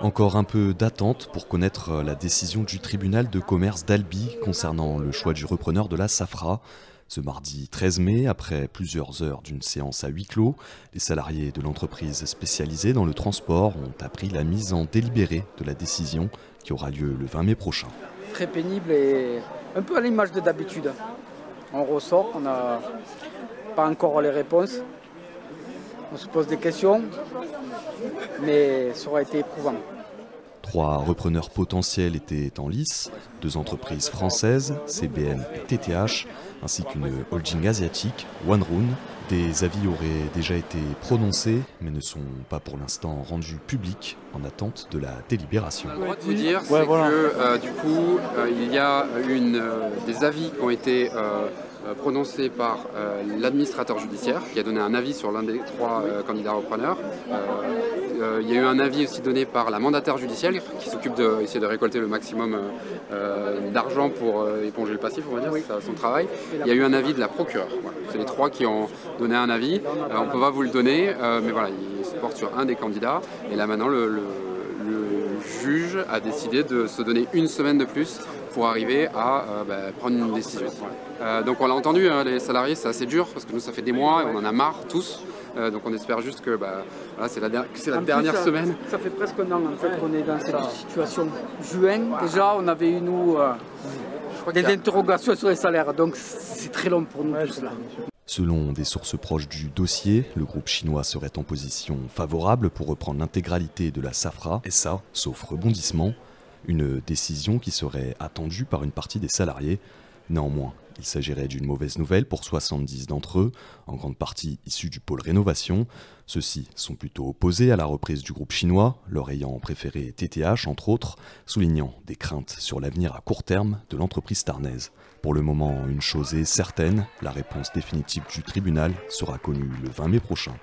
Encore un peu d'attente pour connaître la décision du tribunal de commerce d'Albi concernant le choix du repreneur de la Safra. Ce mardi 13 mai, après plusieurs heures d'une séance à huis clos, les salariés de l'entreprise spécialisée dans le transport ont appris la mise en délibéré de la décision qui aura lieu le 20 mai prochain. Très pénible et un peu à l'image de d'habitude. On ressort, on n'a pas encore les réponses. On se pose des questions, mais ça aura été éprouvant. 3 repreneurs potentiels étaient en lice, 2 entreprises françaises, CBM et TTH, ainsi qu'une holding asiatique, OneRun. Des avis auraient déjà été prononcés, mais ne sont pas pour l'instant rendus publics en attente de la délibération. On a le droit de vous dire que du coup, il y a des avis qui ont été prononcé par l'administrateur judiciaire qui a donné un avis sur l'un des 3 candidats repreneurs. Il y a eu un avis aussi donné par la mandataire judiciaire qui s'occupe d'essayer de récolter le maximum d'argent pour éponger le passif, on va dire, c'est son travail. Il y a eu un avis de la procureure. Voilà. C'est les 3 qui ont donné un avis. On ne peut pas vous le donner, mais voilà, il se porte sur un des candidats. Et là maintenant, le juge a décidé de se donner une semaine de plus pour arriver à prendre une décision. Donc on l'a entendu, hein, les salariés c'est assez dur parce que nous ça fait des mois et on en a marre tous. Donc on espère juste que voilà, c'est la dernière semaine. Ça fait presque un an en fait qu'on est dans cette situation. Juin déjà on avait eu des interrogations sur les salaires, donc c'est très long pour nous tous là. Selon des sources proches du dossier, le groupe chinois serait en position favorable pour reprendre l'intégralité de la Safra, et ça, sauf rebondissement, une décision qui serait attendue par une partie des salariés. Néanmoins, il s'agirait d'une mauvaise nouvelle pour 70 d'entre eux, en grande partie issus du pôle rénovation. Ceux-ci sont plutôt opposés à la reprise du groupe chinois, leur ayant préféré TTH entre autres, soulignant des craintes sur l'avenir à court terme de l'entreprise tarnaise. Pour le moment, une chose est certaine, la réponse définitive du tribunal sera connue le 20 mai prochain.